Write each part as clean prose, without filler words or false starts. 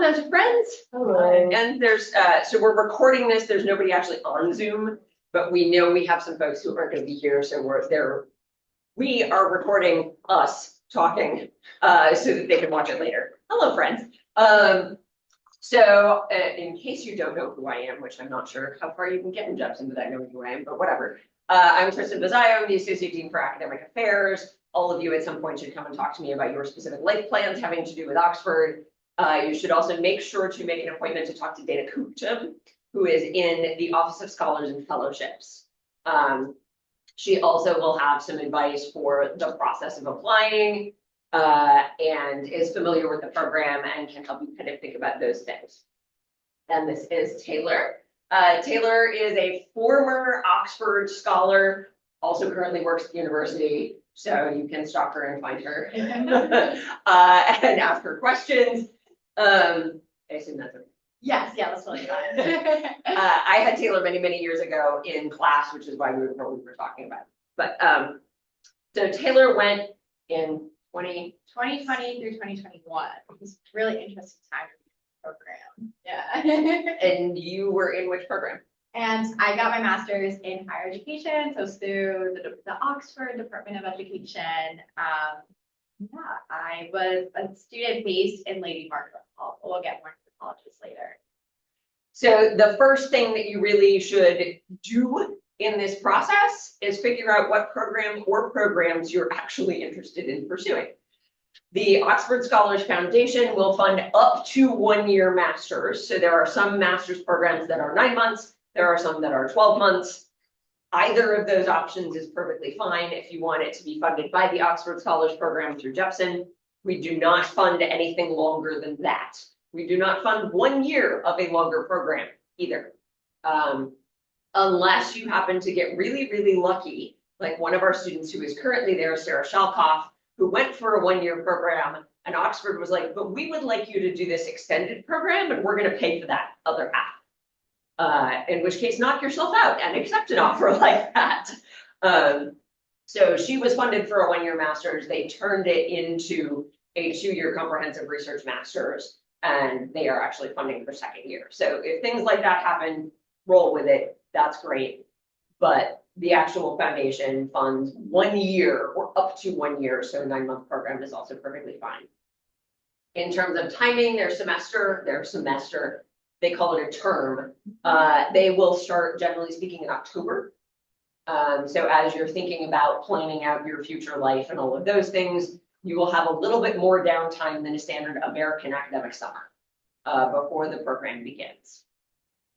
Magic Friends. Hello. And there's, so we're recording this, there's nobody actually on Zoom, but we know we have some folks who aren't gonna be here, so we are recording us talking, so that they can watch it later. Hello, friends. So in case you don't know who I am, which I'm not sure how far you can get in Jepson without knowing who I am, but whatever. I'm Kristen Bazzaio, I'm the Associate Dean for Academic Affairs. All of you at some point should come and talk to me about your specific life plans having to do with Oxford. You should also make sure to make an appointment to talk to Dana Kupcham, who is in the Office of Scholars and Fellowships. She also will have some advice for the process of applying and is familiar with the program and can help you kind of think about those things. And this is Taylor. Taylor is a former Oxford scholar, also currently works at the university, so you can stalk her and find her and ask her questions. I assume that's okay. Yes, yeah, that's totally fine. I had Taylor many, many years ago in class, which is why we were talking about. But so Taylor went in 2020 through 2021. It was a really interesting time to be in the program. Yeah. And you were in which program? And I got my master's in higher education, so through the Oxford Department of Education. Yeah, I was a student based in Lady Margaret Hall. We'll get more into the colleges later. So the first thing that you really should do in this process is figure out what program or programs you're actually interested in pursuing. The Oxford Scholars Foundation will fund up to 1-year masters. So there are some master's programs that are 9 months. There are some that are 12 months. Either of those options is perfectly fine if you want it to be funded by the Oxford Scholars Program through Jepson. We do not fund anything longer than that. We do not fund 1 year of a longer program either. Unless you happen to get really, really lucky, like one of our students who is currently there, Sarah Shalkoff, who went for a 1-year program, and Oxford was like, but we would like you to do this extended program, and we're gonna pay for that other half. In which case, knock yourself out and accept an offer like that. So she was funded for a 1-year master's. They turned it into a 2-year comprehensive research master's, and they are actually funding her 2nd year. So if things like that happen, roll with it. That's great. But the actual foundation funds 1 year or up to 1 year. So a 9-month program is also perfectly fine. In terms of timing, their semester, they call it a term. They will start, generally speaking, in October. So as you're thinking about planning out your future life and all of those things, you will have a little bit more downtime than a standard American academic summer before the program begins.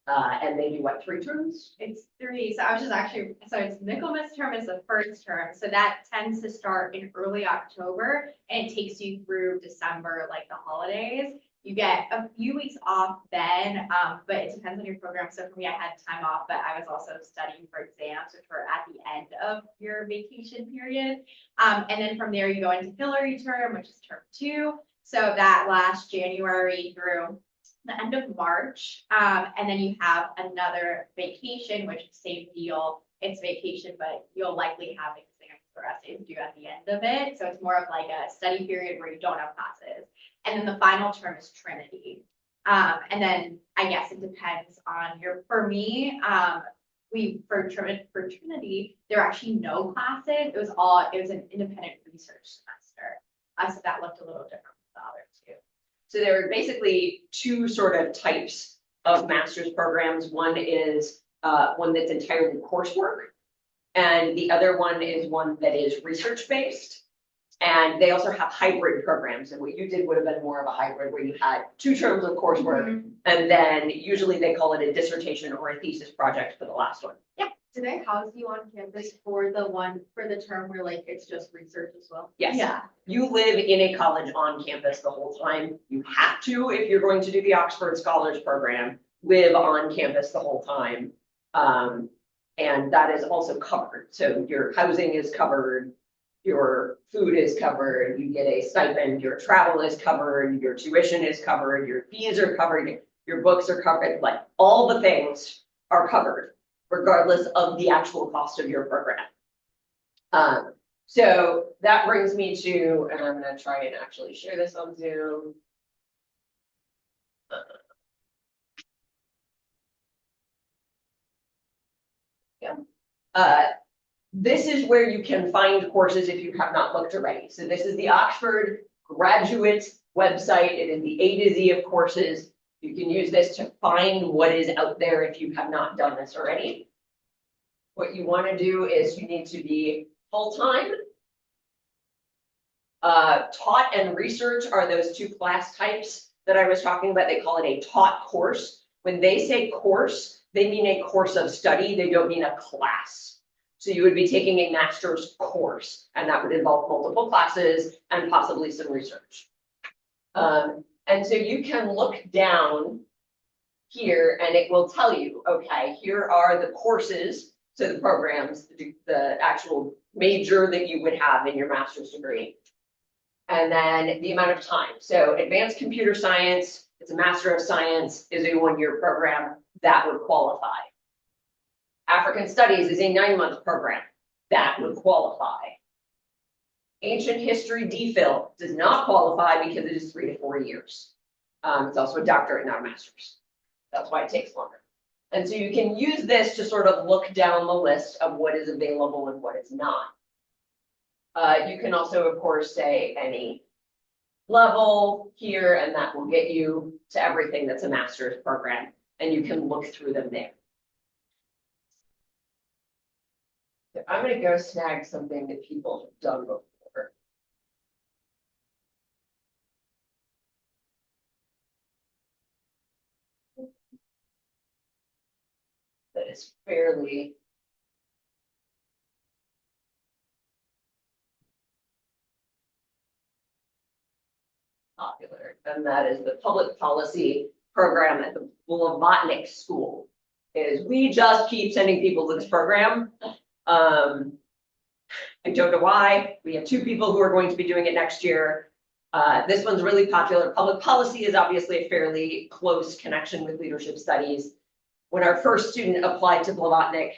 And they do what, 3 terms? It's 3. So I was just actually, so it's Michaelmas term is the first term. So that tends to start in early October and it takes you through December, like the holidays. You get a few weeks off then, but it depends on your program. So for me, I had time off, but I was also studying for exams, which were at the end of your vacation period. And then from there, you go into Hillary term, which is term 2. So that lasts January through the end of March. And then you have another vacation, which is same deal. It's vacation, but you'll likely have exams or essays due at the end of it. So it's more of like a study period where you don't have classes. And then the final term is Trinity. And then I guess it depends on for me, for Trinity, there are actually no classes. It was an independent research semester. So that looked a little different from the other 2. So there are basically 2 sort of types of master's programs. One is one that's entirely coursework, and the other one is one that is research-based. And they also have hybrid programs. And what you did would have been more of a hybrid where you had 2 terms of coursework, and then usually they call it a dissertation or a thesis project for the last one. Yeah. Do they house you on campus for the term where like it's just research as well? Yes. Yeah. You live in a college on campus the whole time. You have to, if you're going to do the Oxford Scholars Program, live on campus the whole time. And that is also covered. So your housing is covered, your food is covered, you get a stipend, your travel is covered, your tuition is covered, your fees are covered, your books are covered, like all the things are covered, regardless of the actual cost of your program. So that brings me to, and I'm going to try and actually share this on Zoom. This is where you can find courses if you have not looked already. So this is the Oxford graduate website. It is the A to Z of courses. You can use this to find what is out there if you have not done this already. What you want to do is you need to be full-time. Taught and research are those two class types that I was talking about. They call it a taught course. When they say course, they mean a course of study. They don't mean a class. So you would be taking a master's course, and that would involve multiple classes and possibly some research. And so you can look down here and it will tell you, okay, here are the courses, so the programs, the actual major that you would have in your master's degree. And then the amount of time. So advanced computer science, it's a Master of Science, is a 1-year program that would qualify. African Studies is a 9-month program that would qualify. Ancient History DPhil does not qualify because it is 3 to 4 years. It's also a doctorate, not a master's. That's why it takes longer. And so you can use this to sort of look down the list of what is available and what is not. You can also, of course, say any level here, and that will get you to everything that's a master's program, and you can look through them there. So I'm going to go snag something that people have done before. That is fairly popular, and that is the public policy program at the Blavatnik School. Is we just keep sending people to this program. I don't know why. We have 2 people who are going to be doing it next year. This one's really popular. Public policy is obviously a fairly close connection with leadership studies. When our first student applied to Blavatnik,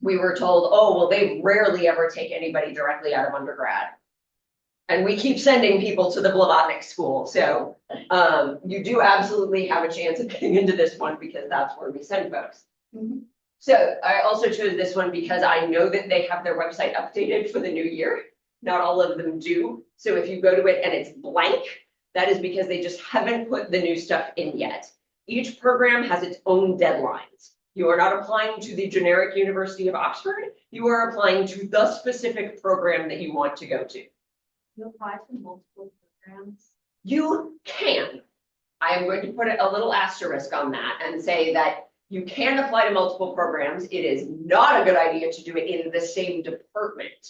we were told, oh, well, they rarely ever take anybody directly out of undergrad. And we keep sending people to the Blavatnik school. So you do absolutely have a chance of getting into this one because that's where we send folks. Mm-hmm. So I also chose this one because I know that they have their website updated for the new year. Not all of them do. So if you go to it and it's blank, that is because they just haven't put the new stuff in yet. Each program has its own deadlines. You are not applying to the generic University of Oxford. You are applying to the specific program that you want to go to. You apply to multiple programs? You can. I am going to put a little asterisk on that and say that you can apply to multiple programs. It is not a good idea to do it in the same department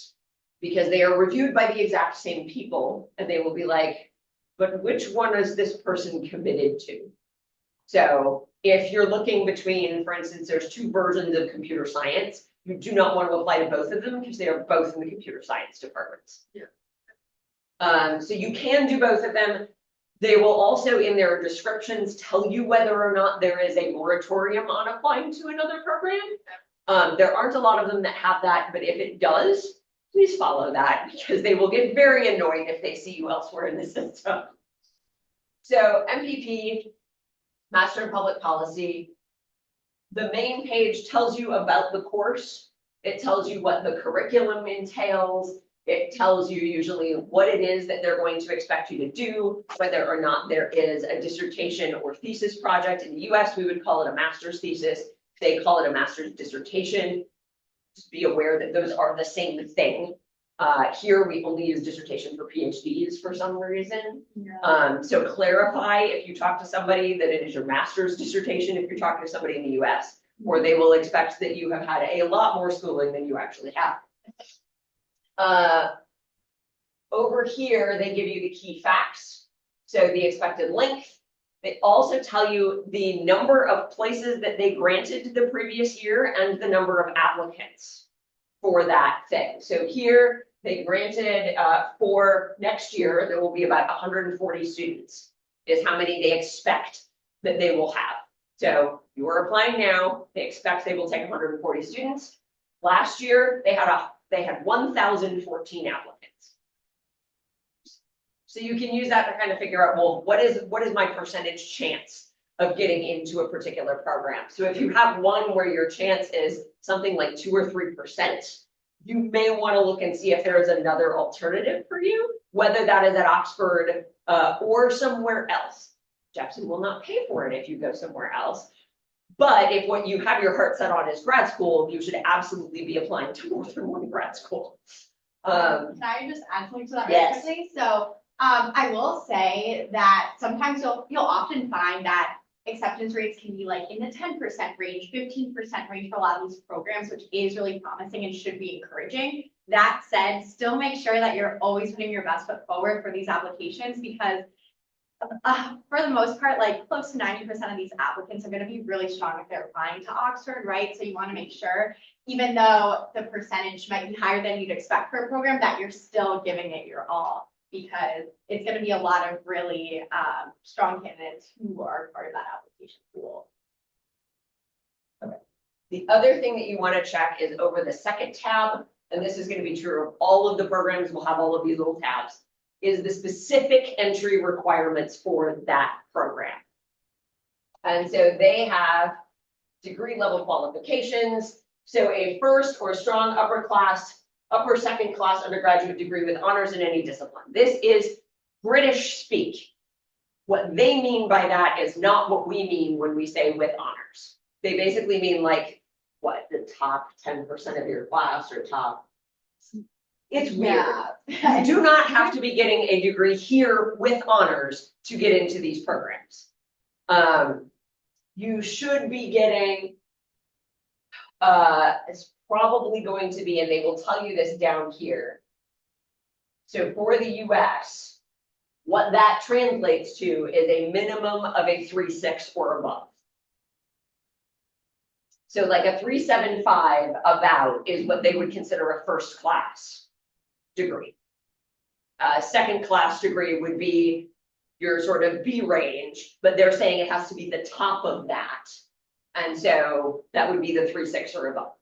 because they are reviewed by the exact same people and they will be like, but which one is this person committed to? So if you're looking between, for instance, there's 2 versions of computer science, you do not want to apply to both of them because they are both in the computer science departments. Yeah. So you can do both of them. They will also in their descriptions tell you whether or not there is a moratorium on applying to another program. There aren't a lot of them that have that, but if it does, please follow that because they will get very annoyed if they see you elsewhere in the system. So MPP, Master in Public Policy, the main page tells you about the course. It tells you what the curriculum entails. It tells you usually what it is that they're going to expect you to do, whether or not there is a dissertation or thesis project. In the US, we would call it a master's thesis. They call it a master's dissertation. Just be aware that those are the same thing. Here, we only use dissertation for PhDs for some reason. Yeah. So clarify if you talk to somebody that it is your master's dissertation if you're talking to somebody in the US, or they will expect that you have had a lot more schooling than you actually have. Over here, they give you the key facts. So the expected length. They also tell you the number of places that they granted the previous year and the number of applicants for that thing. So here they granted for next year, there will be about 140 students is how many they expect that they will have. So you are applying now, they expect they will take 140 students. Last year, they had 1,014 applicants. So you can use that to kind of figure out, well, what is my percentage chance of getting into a particular program. So if you have one where your chance is something like 2 or 3%, you may want to look and see if there is another alternative for you, whether that is at Oxford or somewhere else. Jepson will not pay for it if you go somewhere else. But if what you have your heart set on is grad school, you should absolutely be applying to more than one grad school. Can I just add something to that Yes. really quickly? So, I will say that sometimes you'll often find that acceptance rates can be like in the 10% range, 15% range for a lot of these programs, which is really promising and should be encouraging. That said, still make sure that you're always putting your best foot forward for these applications because for the most part, like close to 90% of these applicants are going to be really strong if they're applying to Oxford, right? So you want to make sure, even though the percentage might be higher than you'd expect for a program, that you're still giving it your all because it's going to be a lot of really strong candidates who are part of that application pool. Okay. The other thing that you want to check is over the second tab, and this is going to be true of all of the programs, we'll have all of these little tabs, is the specific entry requirements for that program. And so they have degree level qualifications. So a first or strong upper second class undergraduate degree with honors in any discipline. This is British speak. What they mean by that is not what we mean when we say with honors. They basically mean like, what, the top 10% of your class or top. It's weird. Yeah. You do not have to be getting a degree here with honors to get into these programs. You should be getting, it's probably going to be, and they will tell you this down here. So for the US, what that translates to is a minimum of a 3.6 or above. So like a 3.75 about is what they would consider a first class degree. Second class degree would be your sort of B range, but they're saying it has to be the top of that. And so that would be the 3.6 or above.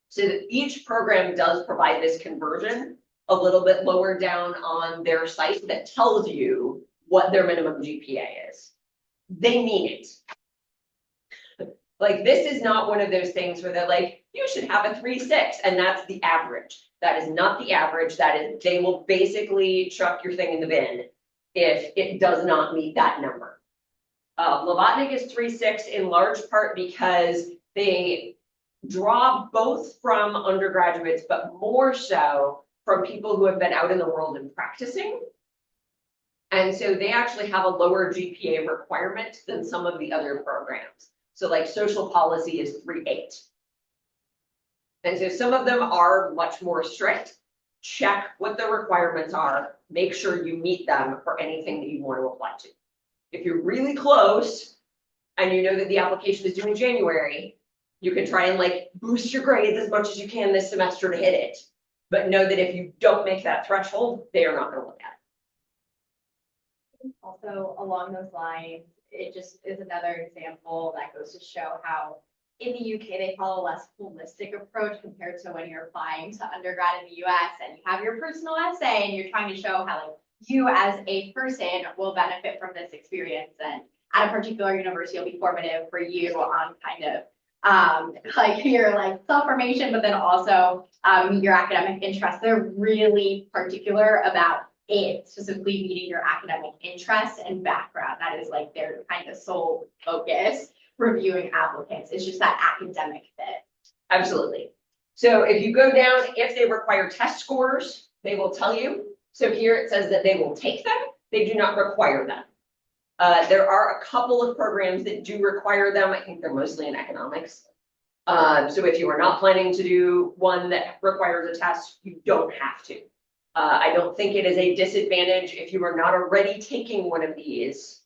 So that each program does provide this conversion a little bit lower down on their site that tells you what their minimum GPA is. They mean it. Like, this is not one of those things where they're like, you should have a 3.6 and that's the average. That is not the average. That is, they will basically chuck your thing in the bin if it does not meet that number. Blavatnik is 3.6 in large part because they draw both from undergraduates, but more so from people who have been out in the world and practicing. And so they actually have a lower GPA requirement than some of the other programs. So like social policy is 3.8. And so some of them are much more strict. Check what the requirements are. Make sure you meet them for anything that you want to apply to. If you're really close and you know that the application is due in January, you can try and like boost your grades as much as you can this semester to hit it. But know that if you don't make that threshold, they are not going to look at it. Also, along those lines, it just is another example that goes to show how in the UK, they follow a less holistic approach compared to when you're applying to undergrad in the US and you have your personal essay and you're trying to show how like you as a person will benefit from this experience. And at a particular university, it'll be formative for you on kind of like your like self-formation, but then also your academic interests. They're really particular about it specifically meeting your academic interests and background. That is like their kind of sole focus reviewing applicants. It's just that academic fit. Absolutely. So if you go down, if they require test scores, they will tell you. So here it says that they will take them. They do not require them. There are a couple of programs that do require them. I think they're mostly in economics. So if you are not planning to do one that requires a test, you don't have to. I don't think it is a disadvantage if you are not already taking one of these.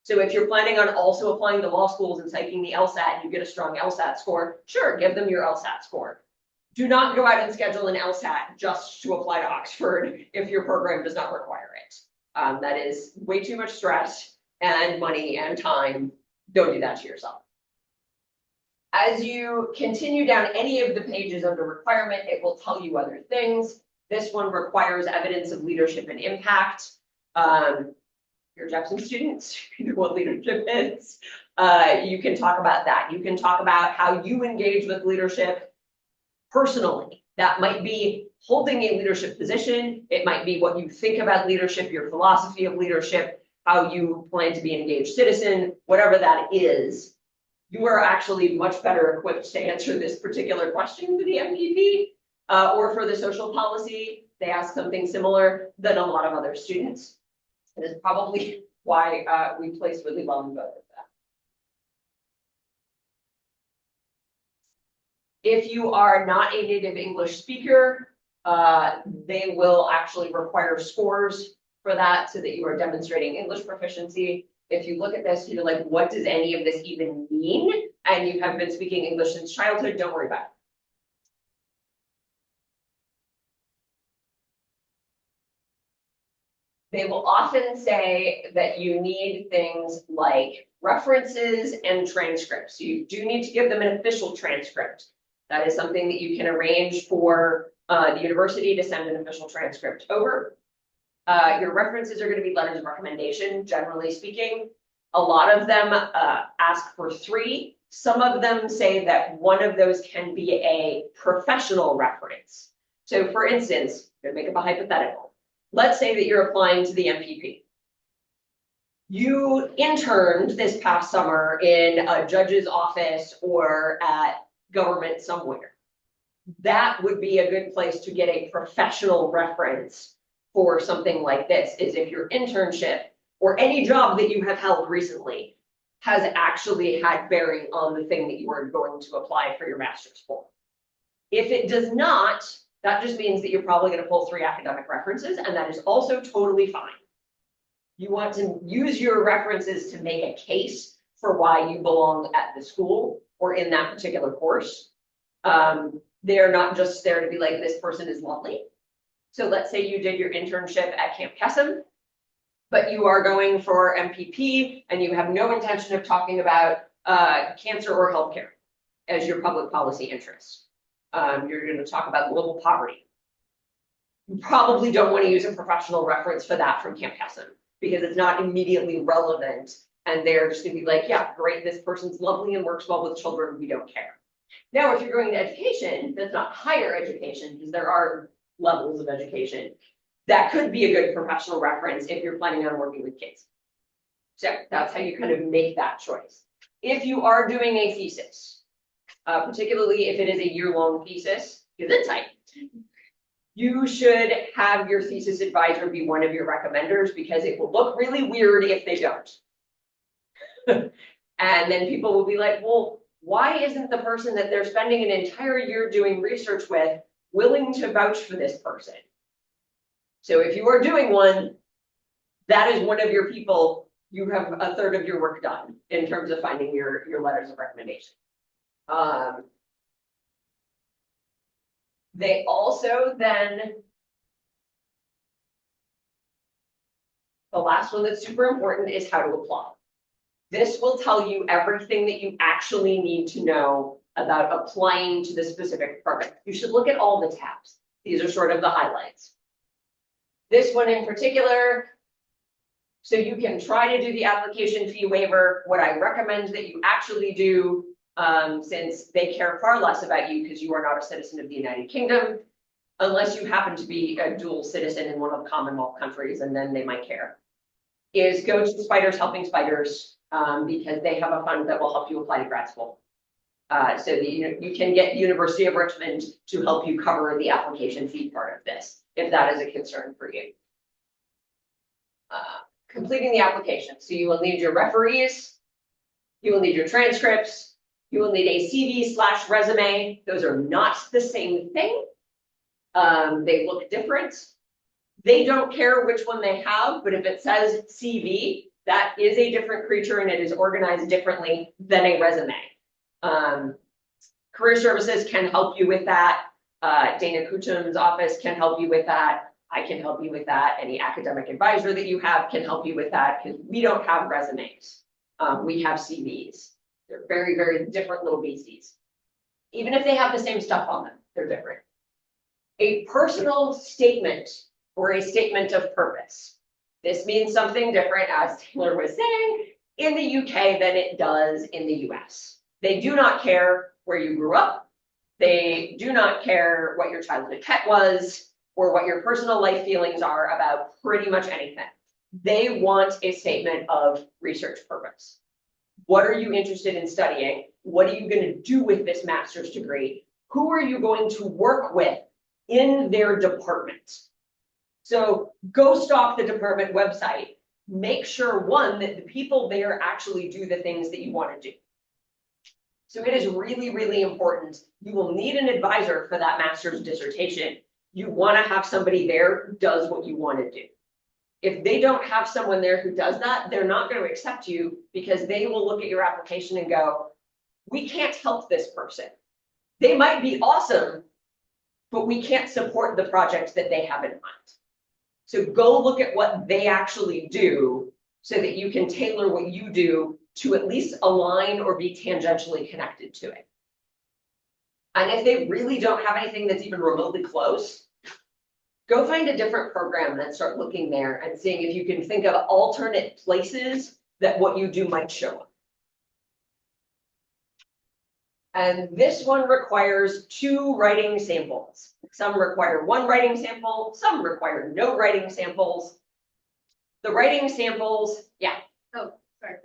So if you're planning on also applying to law schools and taking the LSAT and you get a strong LSAT score, sure, give them your LSAT score. Do not go out and schedule an LSAT just to apply to Oxford if your program does not require it. That is way too much stress and money and time. Don't do that to yourself. As you continue down any of the pages under requirement, it will tell you other things. This one requires evidence of leadership and impact. Your Jepson students, you know what leadership is. You can talk about that. You can talk about how you engage with leadership personally. That might be holding a leadership position. It might be what you think about leadership, your philosophy of leadership, how you plan to be an engaged citizen, whatever that is. You are actually much better equipped to answer this particular question for the MPP or for the social policy. They ask something similar than a lot of other students. It is probably why we place really well in both of them. If you are not a native English speaker, they will actually require scores for that so that you are demonstrating English proficiency. If you look at this, you're like, what does any of this even mean? And you have been speaking English since childhood, don't worry about it. They will often say that you need things like references and transcripts. You do need to give them an official transcript. That is something that you can arrange for the university to send an official transcript over. Your references are going to be letters of recommendation, generally speaking. A lot of them ask for 3. Some of them say that one of those can be a professional reference. So for instance, I'm going to make up a hypothetical. Let's say that you're applying to the MPP. You interned this past summer in a judge's office or at government somewhere. That would be a good place to get a professional reference for something like this, is if your internship or any job that you have held recently has actually had bearing on the thing that you are going to apply for your master's for. If it does not, that just means that you're probably going to pull 3 academic references, and that is also totally fine. You want to use your references to make a case for why you belong at the school or in that particular course. They're not just there to be like, this person is lovely. So let's say you did your internship at Camp Kesem, but you are going for MPP and you have no intention of talking about cancer or healthcare as your public policy interests. You're going to talk about global poverty. You probably don't want to use a professional reference for that from Camp Kesem because it's not immediately relevant. And they're just going to be like, yeah, great, this person's lovely and works well with children, we don't care. Now, if you're going to education, that's not higher education, because there are levels of education, that could be a good professional reference if you're planning on working with kids. So that's how you kind of make that choice. If you are doing a thesis, particularly if it is a year-long thesis, because it's tight, you should have your thesis advisor be one of your recommenders because it will look really weird if they don't. And then people will be like, well, why isn't the person that they're spending an entire year doing research with willing to vouch for this person? So if you are doing one, that is one of your people. You have a third of your work done in terms of finding your letters of recommendation. They also then, the last one that's super important is how to apply. This will tell you everything that you actually need to know about applying to the specific program. You should look at all the tabs. These are sort of the highlights. This one in particular, so you can try to do the application fee waiver. What I recommend that you actually do, since they care far less about you because you are not a citizen of the United Kingdom, unless you happen to be a dual citizen in one of the Commonwealth countries, and then they might care, is go to Spiders Helping Spiders, because they have a fund that will help you apply to grad school. So that you can get University of Richmond to help you cover the application fee part of this, if that is a concern for you. Completing the application. So you will need your referees, you will need your transcripts, you will need a CV/resume. Those are not the same thing. They look different. They don't care which one they have, but if it says CV, that is a different creature and it is organized differently than a resume. Career Services can help you with that. Dana Kuchum's office can help you with that. I can help you with that. Any academic advisor that you have can help you with that because we don't have resumes. We have CVs. They're very, very different little beasties. Even if they have the same stuff on them, they're different. A personal statement or a statement of purpose. This means something different, as Taylor was saying. in the UK than it does in the US. They do not care where you grew up. They do not care what your childhood pet was or what your personal life feelings are about pretty much anything. They want a statement of research purpose. What are you interested in studying? What are you going to do with this master's degree? Who are you going to work with in their department? So go stalk the department website. Make sure, one, that the people there actually do the things that you want to do. So it is really, really important. You will need an advisor for that master's dissertation. You want to have somebody there who does what you want to do. If they don't have someone there who does that, they're not going to accept you because they will look at your application and go, we can't help this person. They might be awesome, but we can't support the project that they have in mind. So go look at what they actually do so that you can tailor what you do to at least align or be tangentially connected to it. And if they really don't have anything that's even remotely close, go find a different program and start looking there and seeing if you can think of alternate places that what you do might show up. And this one requires 2 writing samples. Some require 1 writing sample, some require no writing samples. The writing samples, yeah. Oh, sorry.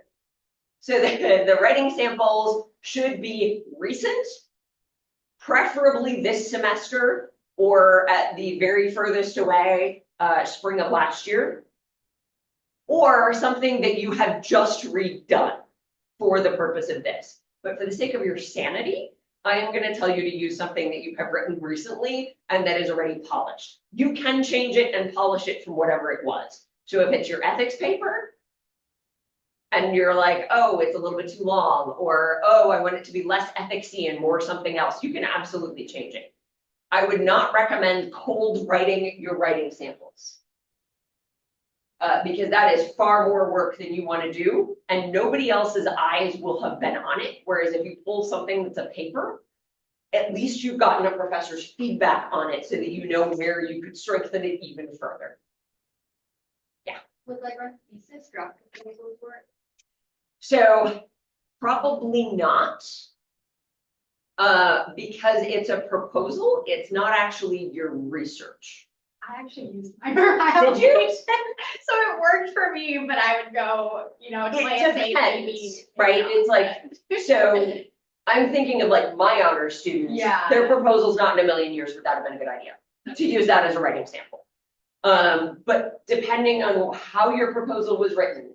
So the writing samples should be recent, preferably this semester or at the very furthest away, spring of last year, or something that you have just redone for the purpose of this. But for the sake of your sanity, I am going to tell you to use something that you have written recently and that is already polished. You can change it and polish it from whatever it was. So if it's your ethics paper and you're like, oh, it's a little bit too long, or oh, I want it to be less ethicsy and more something else, you can absolutely change it. I would not recommend cold writing your writing samples. Because that is far more work than you want to do, and nobody else's eyes will have been on it. Whereas if you pull something that's a paper, at least you've gotten a professor's feedback on it so that you know where you could strengthen it even further. Yeah. Would like our thesis draft proposals work? So probably not. Because it's a proposal, it's not actually your research. I actually used my application, Did you? so it worked for me, but I would go, you know, to play a safe baby. Right? It's like, so I'm thinking of like my honor students. Yeah. Their proposals not in a million years would that have been a good idea to use that as a writing sample. But depending on how your proposal was written,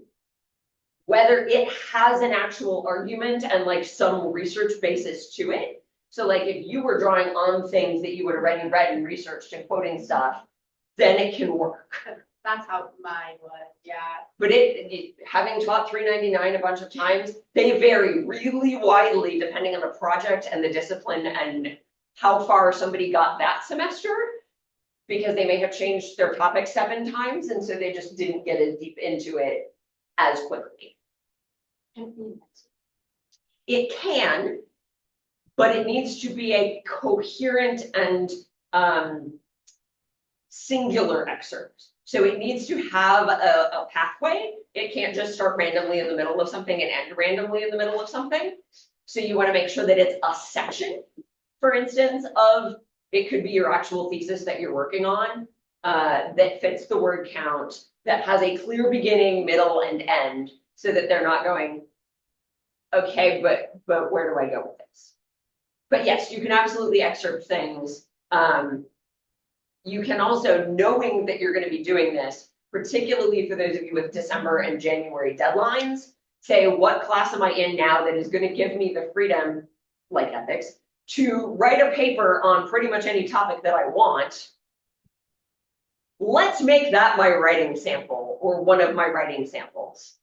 whether it has an actual argument and like some research basis to it. So like if you were drawing on things that you would have read and researched and quoting stuff, then it can work. That's how mine was, yeah. But having taught 399 a bunch of times, they vary really widely depending on the project and the discipline and how far somebody got that semester, because they may have changed their topic 7 times, and so they just didn't get as deep into it as quickly. It can, but it needs to be a coherent and singular excerpt. So it needs to have a pathway. It can't just start randomly in the middle of something and end randomly in the middle of something. So you want to make sure that it's a section, for instance, of, it could be your actual thesis that you're working on, that fits the word count, that has a clear beginning, middle, and end, so that they're not going, okay, but where do I go with this? But yes, you can absolutely excerpt things. You can also, knowing that you're going to be doing this, particularly for those of you with December and January deadlines, say, what class am I in now that is going to give me the freedom, like ethics, to write a paper on pretty much any topic that I want. Let's make that my writing sample or one of my writing samples,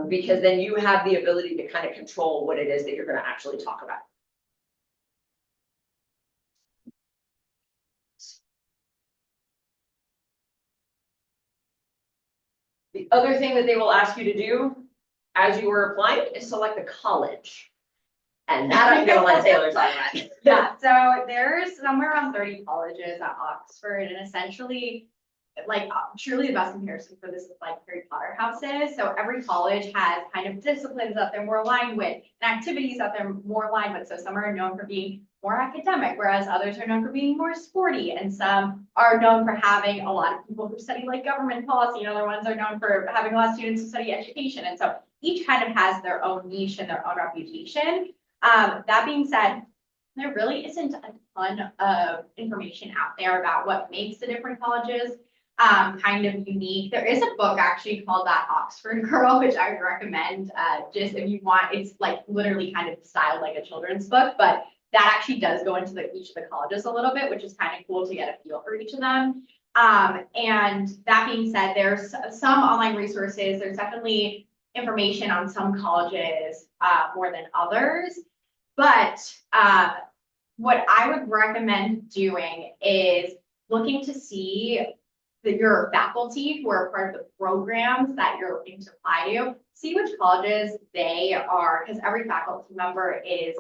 because then you have the ability to kind of control what it is that you're going to actually talk about. The other thing that they will ask you to do as you are applying is select a college. And that I'm going to let Taylor talk about. Yeah, so there's somewhere around 30 colleges at Oxford, and essentially like truly the best comparison for this is like Harry Potter houses. So every college has kind of disciplines that they're more aligned with and activities that they're more aligned with. So some are known for being more academic, whereas others are known for being more sporty, and some are known for having a lot of people who study like government policy, and other ones are known for having a lot of students who study education. And so each kind of has their own niche and their own reputation. That being said, there really isn't a ton of information out there about what makes the different colleges kind of unique. There is a book actually called That Oxford Girl, which I would recommend just if you want. It's like literally kind of styled like a children's book, but that actually does go into each of the colleges a little bit, which is kind of cool to get a feel for each of them. And that being said, there's some online resources. There's definitely information on some colleges more than others. But what I would recommend doing is looking to see your faculty who are part of the programs that you're looking to apply to, see which colleges they are, because every faculty member is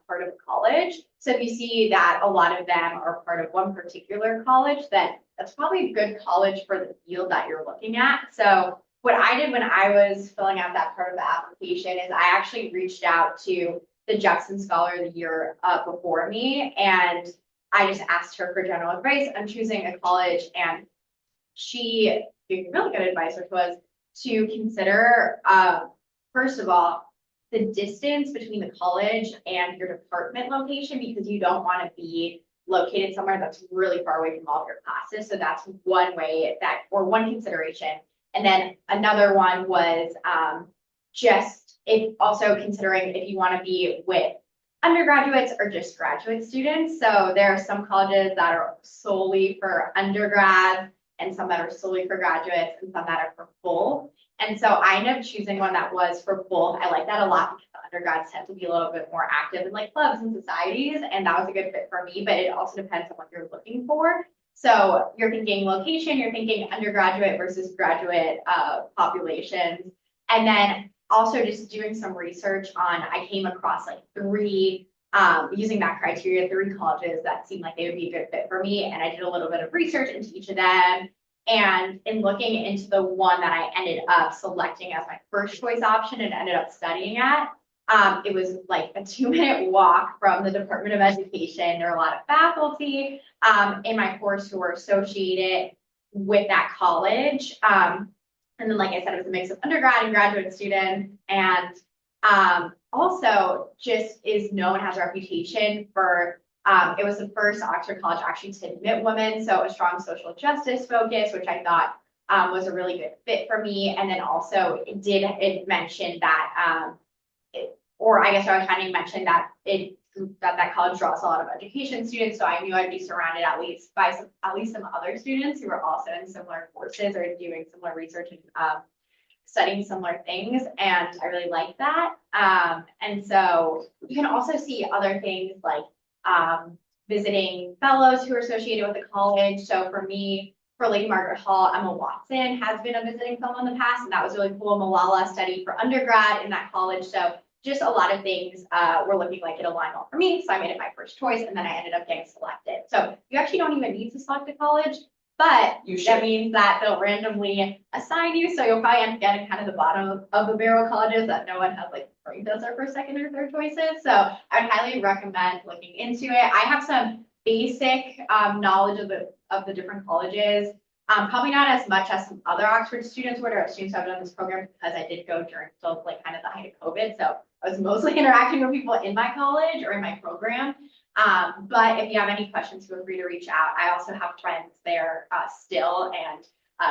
part of a college. So if you see that a lot of them are part of one particular college, then that's probably a good college for the field that you're looking at. So what I did when I was filling out that part of the application is I actually reached out to the Jepson Scholar of the Year before me, and I just asked her for general advice on choosing a college, and she gave really good advice, which was to consider, first of all, the distance between the college and your department location, because you don't want to be located somewhere that's really far away from all of your classes. So that's one way that, or one consideration. And then another one was just if also considering if you want to be with undergraduates or just graduate students. So there are some colleges that are solely for undergrad, and some that are solely for graduates, and some that are for both. And so I ended up choosing one that was for both. I like that a lot because the undergrads tend to be a little bit more active in like clubs and societies, and that was a good fit for me, but it also depends on what you're looking for. So you're thinking location, you're thinking undergraduate versus graduate populations. And then also just doing some research on, I came across like three, using that criteria, 3 colleges that seemed like they would be a good fit for me. And I did a little bit of research into each of them. And in looking into the one that I ended up selecting as my first choice option and ended up studying at, it was like a 2-minute walk from the Department of Education. There are a lot of faculty in my course who were associated with that college. And then, like I said, it was a mix of undergrad and graduate students, and also just is known, has a reputation for, it was the first Oxford college actually to admit women, so a strong social justice focus, which I thought was a really good fit for me. And then also it mentioned that, or I guess I was trying to mention that that college draws a lot of education students, so I knew I'd be surrounded at least by some other students who are also in similar courses or doing similar research and studying similar things, and I really like that. And so you can also see other things like visiting fellows who are associated with the college. So for me, for Lady Margaret Hall, Emma Watson has been a visiting fellow in the past, and that was really cool. Malala studied for undergrad in that college, so just a lot of things were looking like it aligned well for me. So I made it my first choice, and then I ended up getting selected. So you actually don't even need to select a college, but that means that they'll randomly assign you. So you'll probably end up getting kind of the bottom of the barrel colleges that no one has like ranked as their first, second, or third choices. So I would highly recommend looking into it. I have some basic knowledge of the different colleges. Probably not as much as some other Oxford students would, or students who have done this program, because I did go during still like kind of the height of COVID. So I was mostly interacting with people in my college or in my program. But if you have any questions, feel free to reach out. I also have friends there still, and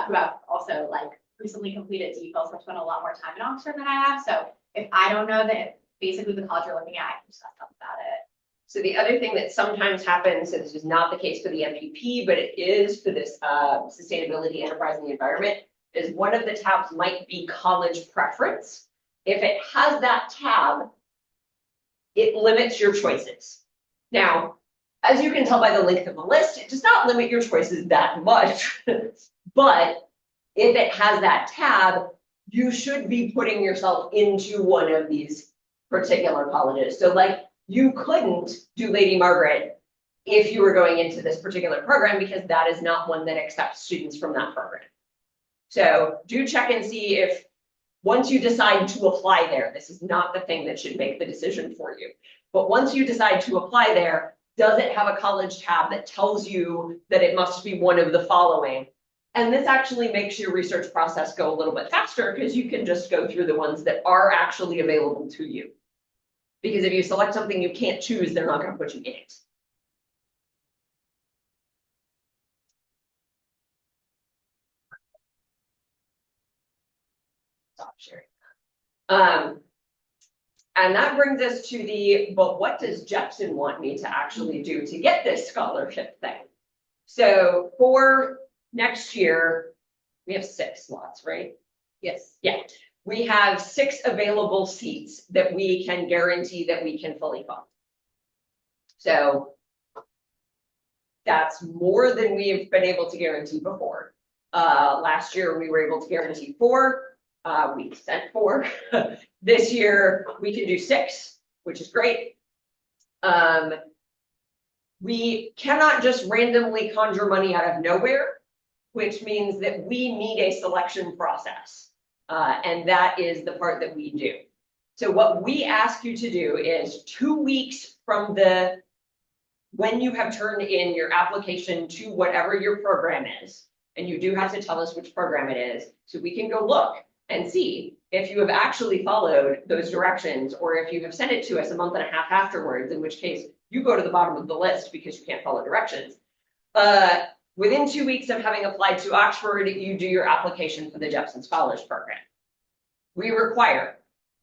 who have also like recently completed DPhil, so I've spent a lot more time in Oxford than I have. So if I don't know that basically the college you're looking at, I can just ask them about it. So the other thing that sometimes happens, and this is not the case for the MVP, but it is for this sustainability, enterprise, and the environment, is one of the tabs might be college preference. If it has that tab, it limits your choices. Now, as you can tell by the length of the list, it does not limit your choices that much. But if it has that tab, you should be putting yourself into one of these particular colleges. So like, you couldn't do Lady Margaret if you were going into this particular program, because that is not one that accepts students from that program. So do check and see if, once you decide to apply there, this is not the thing that should make the decision for you. But once you decide to apply there, does it have a college tab that tells you that it must be one of the following? And this actually makes your research process go a little bit faster because you can just go through the ones that are actually available to you. Because if you select something you can't choose, they're not going to put you in it. Stop sharing that. And that brings us to the, but what does Jepson want me to actually do to get this scholarship thing? So for next year, we have 6 slots, right? Yes. Yeah, we have 6 available seats that we can guarantee that we can fully fund. So that's more than we've been able to guarantee before. Last year, we were able to guarantee 4. We sent 4. This year, we can do 6, which is great. We cannot just randomly conjure money out of nowhere, which means that we need a selection process. And that is the part that we do. So what we ask you to do is 2 weeks from when you have turned in your application to whatever your program is, and you do have to tell us which program it is, so we can go look and see if you have actually followed those directions, or if you have sent it to us a month and a half afterwards, in which case you go to the bottom of the list because you can't follow directions. Within 2 weeks of having applied to Oxford, you do your application for the Jepson Scholars Program. We require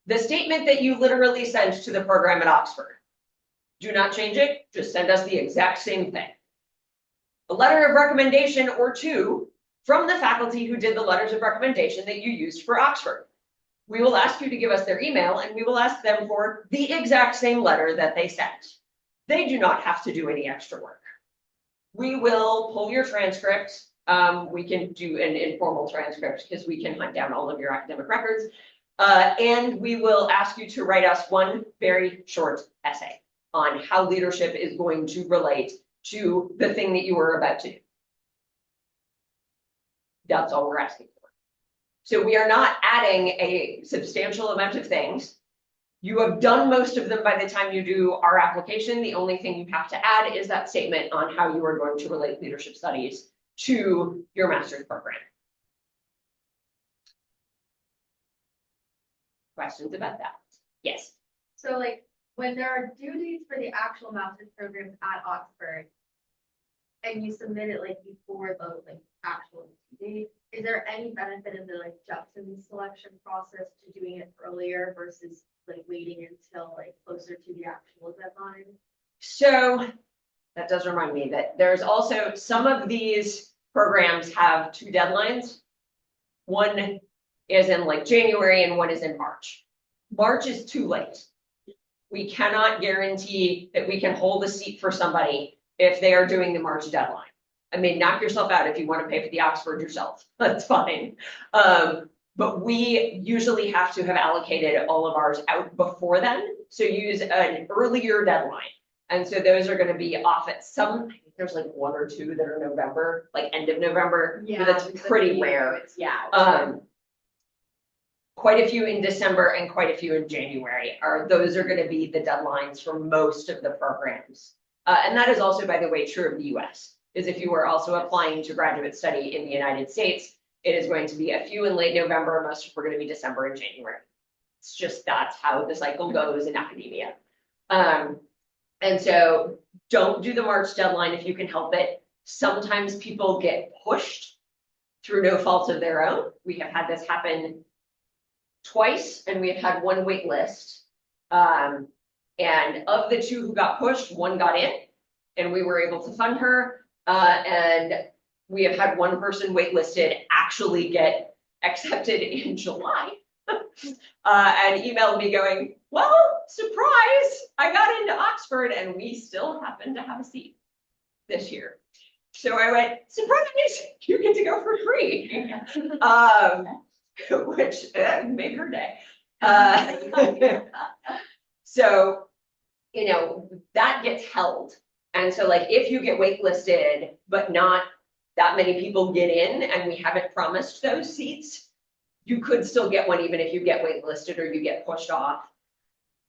the statement that you literally sent to the program at Oxford. Do not change it, just send us the exact same thing. A letter of recommendation or 2 from the faculty who did the letters of recommendation that you used for Oxford. We will ask you to give us their email, and we will ask them for the exact same letter that they sent. They do not have to do any extra work. We will pull your transcript. We can do an informal transcript because we can hunt down all of your academic records. And we will ask you to write us one very short essay on how leadership is going to relate to the thing that you were about to do. That's all we're asking for. So we are not adding a substantial amount of things. You have done most of them by the time you do our application. The only thing you have to add is that statement on how you are going to relate leadership studies to your master's program. Questions about that? Yes. So like when there are due dates for the actual master's programs at Oxford, and you submit it like before the like actual due date, is there any benefit in the like Jepson selection process to doing it earlier versus like waiting until like closer to the actual deadline? So that does remind me that there's also some of these programs have 2 deadlines. One is in like January and one is in March. March is too late. We cannot guarantee that we can hold a seat for somebody if they are doing the March deadline. I mean, knock yourself out if you want to pay for the Oxford yourself. That's fine. But we usually have to have allocated all of ours out before then. So use an earlier deadline. And so those are going to be off at some, I think there's like 1 or 2 that are November, like end of November. Yeah, but that's pretty rare. Yeah. Quite a few in December and quite a few in January. Those are going to be the deadlines for most of the programs. And that is also, by the way, true of the US, is if you are also applying to graduate study in the United States, it is going to be a few in late November, most are going to be December and January. It's just, that's how the cycle goes in academia. And so don't do the March deadline if you can help it. Sometimes people get pushed through no fault of their own. We have had this happen twice, and we have had 1 wait list. And of the 2 who got pushed, 1 got in, and we were able to fund her. And we have had 1 person waitlisted actually get accepted in July and emailed me going, well, surprise, I got into Oxford and we still happen to have a seat this year. So I went, surprise, you get to go for free, which made her day. So, you know, that gets held And so like, if you get waitlisted, but not that many people get in and we haven't promised those seats, you could still get one even if you get waitlisted or you get pushed off.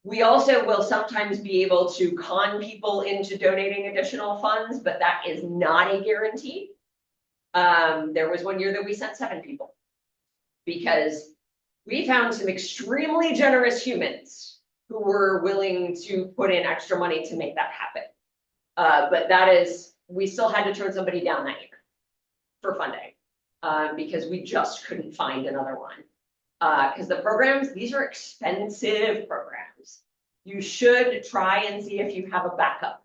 We also will sometimes be able to con people into donating additional funds, but that is not a guarantee. There was one year that we sent 7 people because we found some extremely generous humans who were willing to put in extra money to make that happen. But that is, we still had to turn somebody down that year for funding, because we just couldn't find another one. Because the programs, these are expensive programs. You should try and see if you have a backup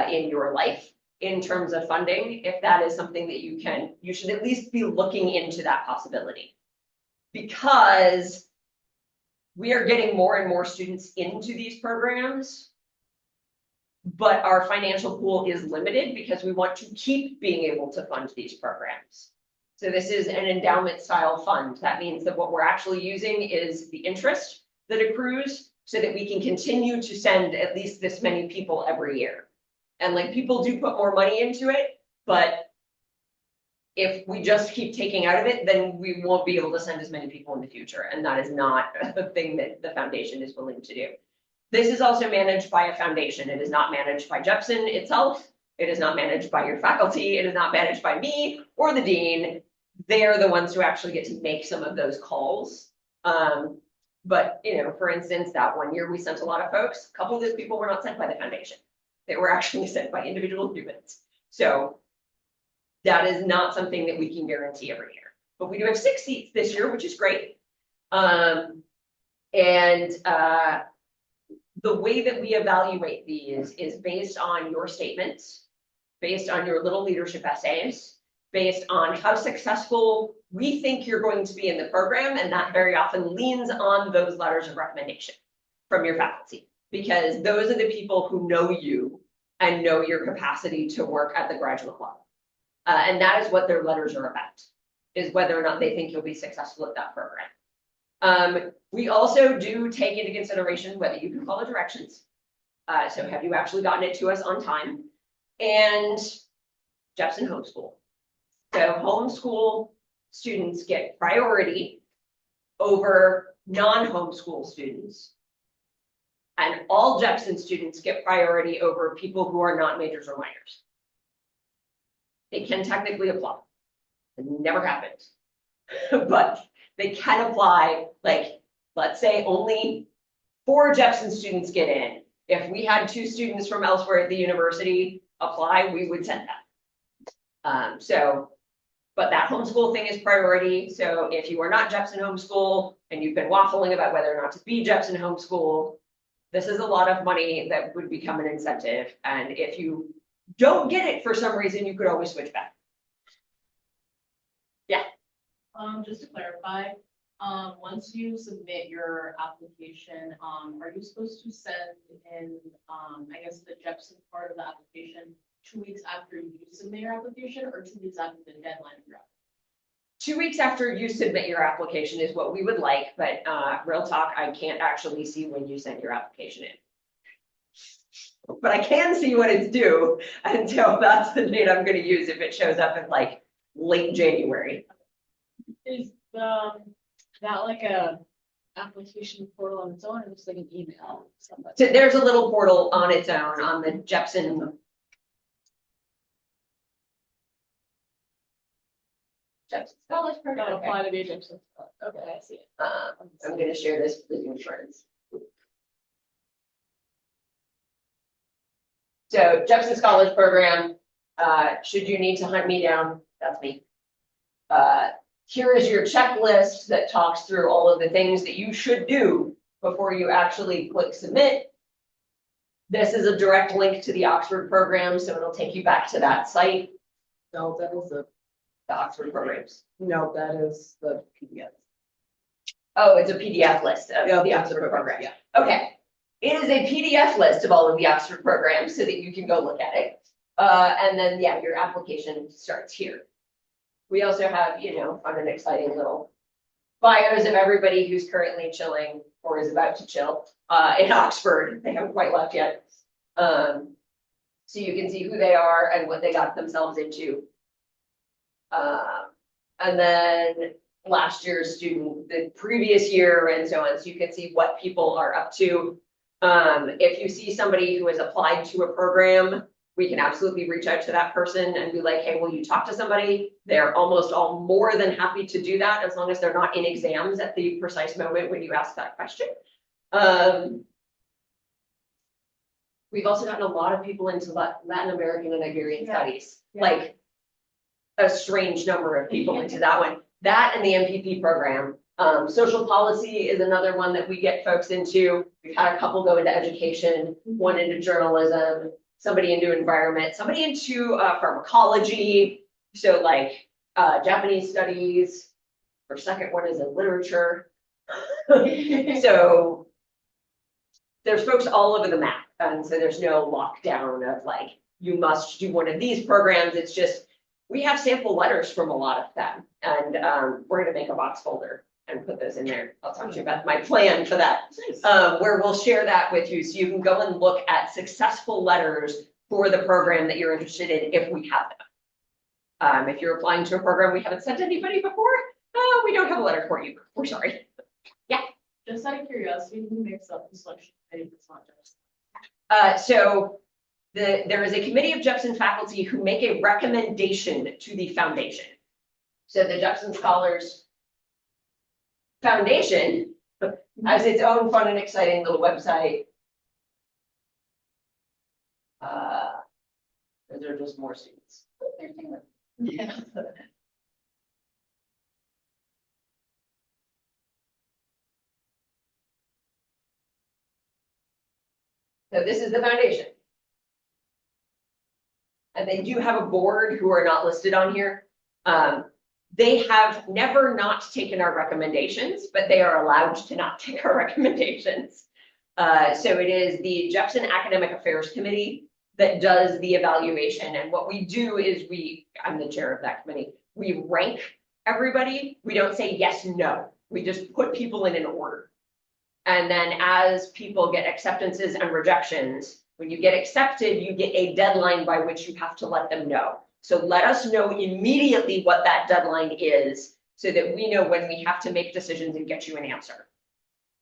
in your life in terms of funding. If that is something that you should at least be looking into that possibility. Because we are getting more and more students into these programs, but our financial pool is limited because we want to keep being able to fund these programs. So this is an endowment style fund. That means that what we're actually using is the interest that accrues so that we can continue to send at least this many people every year. And like, people do put more money into it, but if we just keep taking out of it, then we won't be able to send as many people in the future. And that is not a thing that the foundation is willing to do. This is also managed by a foundation. It is not managed by Jepson itself. It is not managed by your faculty. It is not managed by me or the dean. They're the ones who actually get to make some of those calls. But, you know, for instance, that one year we sent a lot of folks. A couple of those people were not sent by the foundation. They were actually sent by individual humans. So that is not something that we can guarantee every year. But we do have 6 seats this year, which is great. The way that we evaluate these is based on your statements, based on your little leadership essays, based on how successful we think you're going to be in the program, and that very often leans on those letters of recommendation from your faculty, because those are the people who know you and know your capacity to work at the graduate level. And that is what their letters are about, is whether or not they think you'll be successful at that program. We also do take into consideration whether you can follow directions. So have you actually gotten it to us on time? And Jepson homeschool. So homeschool students get priority over non-homeschool students. And all Jepson students get priority over people who are not majors or minors. They can technically apply. It never happened. But they can apply, like, let's say only 4 Jepson students get in. If we had 2 students from elsewhere at the university apply, we would send them. But that homeschool thing is priority. So if you are not Jepson homeschool and you've been waffling about whether or not to be Jepson homeschool, this is a lot of money that would become an incentive. And if you don't get it for some reason, you could always switch back. Yeah. Just to clarify, once you submit your application, are you supposed to send in, I guess the Jepson part of the application 2 weeks after you submit your application, or 2 weeks after the deadline of your application? 2 weeks after you submit your application is what we would like, but real talk, I can't actually see when you sent your application in. But I can see when it's due, and so that's the date I'm gonna use if it shows up in like late January. Is that like a application portal on its own, or just like an email? So there's a little portal on its own on the Jepson. College program. Apply to be a Jepson. Okay, I see it. I'm gonna share this with your friends. So Jepson College Program, should you need to hunt me down, that's me. Here is your checklist that talks through all of the things that you should do before you actually click submit. This is a direct link to the Oxford program, so it'll take you back to that site. No, that is The Oxford programs. no, that is the PDF. Oh, it's a PDF list of Yeah, the that's the Oxford program. Yeah. Okay. It is a PDF list of all of the Oxford programs so that you can go look at it. And then, yeah, your application starts here. We also have, you know, fun and exciting little bios of everybody who's currently chilling or is about to chill in Oxford. They haven't quite left yet. So you can see who they are and what they got themselves into. And then last year's student, the previous year and so on, so you can see what people are up to. If you see somebody who has applied to a program, we can absolutely reach out to that person and be like, hey, will you talk to somebody? They're almost all more than happy to do that as long as they're not in exams at the precise moment when you ask that question. We've also gotten a lot of people into Latin American and Iberian studies, like a strange number of people into that one. That and the MPP program. Social policy is another one that we get folks into. We've had a couple go into education, one into journalism, somebody into environment, somebody into pharmacology. So like Japanese studies. Our second one is in literature. So there's folks all over the map. And so there's no lockdown of like, you must do one of these programs. It's just, we have sample letters from a lot of them. And we're gonna make a box folder and put those in there. I'll talk to you about my plan for that, where we'll share that with you. So you can go and look at successful letters for the program that you're interested in if we have them. If you're applying to a program we haven't sent anybody before, we don't have a letter for you. We're sorry. Just out of curiosity, who makes up the selection committee? It's not just. So there is a committee of Jepson faculty who make a recommendation to the foundation. So the Jepson Scholars Foundation has its own fun and exciting little website. Those are just more students. Yeah. So this is the foundation. And they do have a board who are not listed on here. They have never not taken our recommendations, but they are allowed to not take our recommendations. So it is the Jepson Academic Affairs Committee that does the evaluation. And what we do is I'm the chair of that committee, we rank everybody. We don't say yes, no. We just put people in an order. And then as people get acceptances and rejections, when you get accepted, you get a deadline by which you have to let them know. So let us know immediately what that deadline is so that we know when we have to make decisions and get you an answer.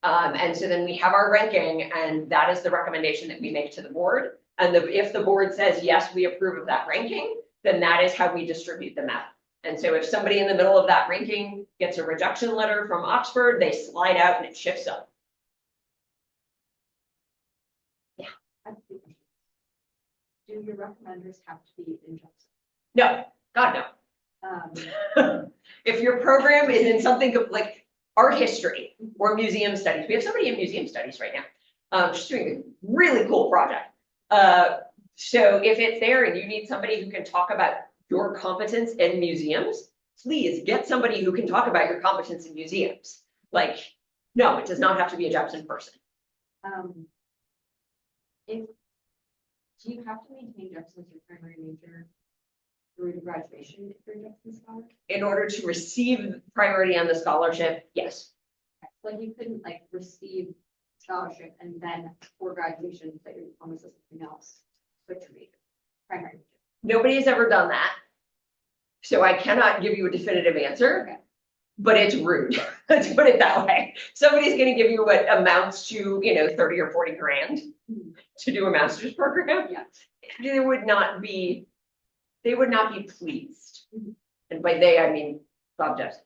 And so then we have our ranking, and that is the recommendation that we make to the board. And if the board says, yes, we approve of that ranking, then that is how we distribute them out. And so if somebody in the middle of that ranking gets a rejection letter from Oxford, they slide out and it shifts up. Do your recommenders have to be in Jepson? No, God, no. If your program is in something like art history or museum studies, we have somebody in museum studies right now, just doing a really cool project. So if it's there and you need somebody who can talk about your competence in museums, please get somebody who can talk about your competence in museums. Like, no, it does not have to be a Jepson person. Do you have to maintain Jepson as your primary major through to graduation if you're a Jepson scholar? In order to receive priority on the scholarship, yes. Like you couldn't like receive scholarship and then for graduation that you're almost something else, switch your major, primary major. Nobody has ever done that. So I cannot give you a definitive answer, Okay. But it's rude. Let's put it that way. Somebody's going to give you what amounts to, 30 or 40 grand to do a master's program. Yeah. They would not be pleased. And by they, I mean Bob Jepson,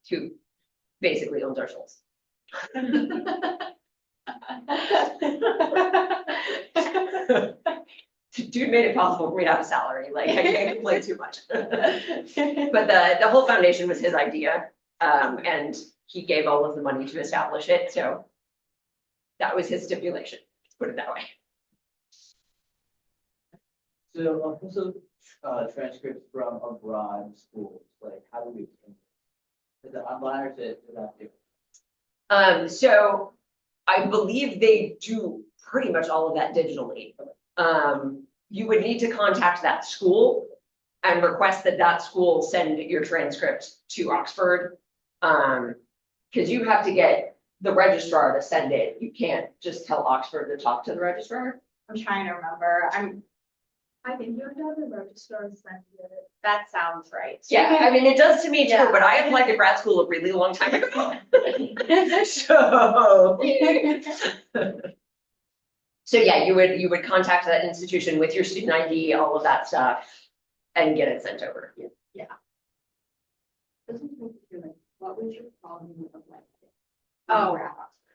who basically owns our souls. Dude made it possible for me to have a salary. Like I can't complain too much. But the whole foundation was his idea. And he gave all of the money to establish it. So that was his stipulation. Let's put it that way. So, also, transcripts from abroad schools, like how do we? Is it online or is it different? So I believe they do pretty much all of that digitally. You would need to contact that school and request that school send your transcript to Oxford. Because you have to get the registrar to send it. You can't just tell Oxford to talk to the registrar. I'm trying to remember. I think you have to have the registrar send you it. That sounds right. Yeah, I mean, it does to me too, Yeah. but I applied to grad school a really long time ago. So. So yeah, you would contact that institution with your student ID, all of that stuff, and get it sent over. What was your problem with like? Oh,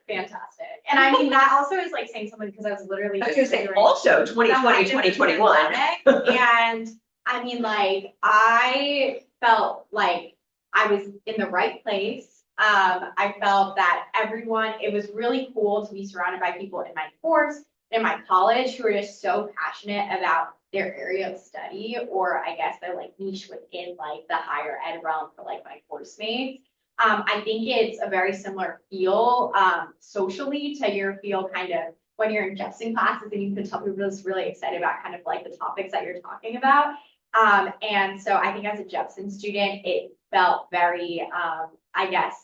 fantastic. And I mean, that also is like saying something because I was literally. I was gonna say, doing also the 2020, height of the 2021. pandemic, And I mean, like, I felt like I was in the right place. I felt that everyone, it was really cool to be surrounded by people in my course, in my college, who are just so passionate about their area of study, or I guess they're like niche within like the higher ed realm for like my course mates. I think it's a very similar feel, socially to your feel kind of when you're in Jepson classes and you can tell people is really excited about kind of like the topics that you're talking about. And so I think as a Jepson student, it felt very, I guess,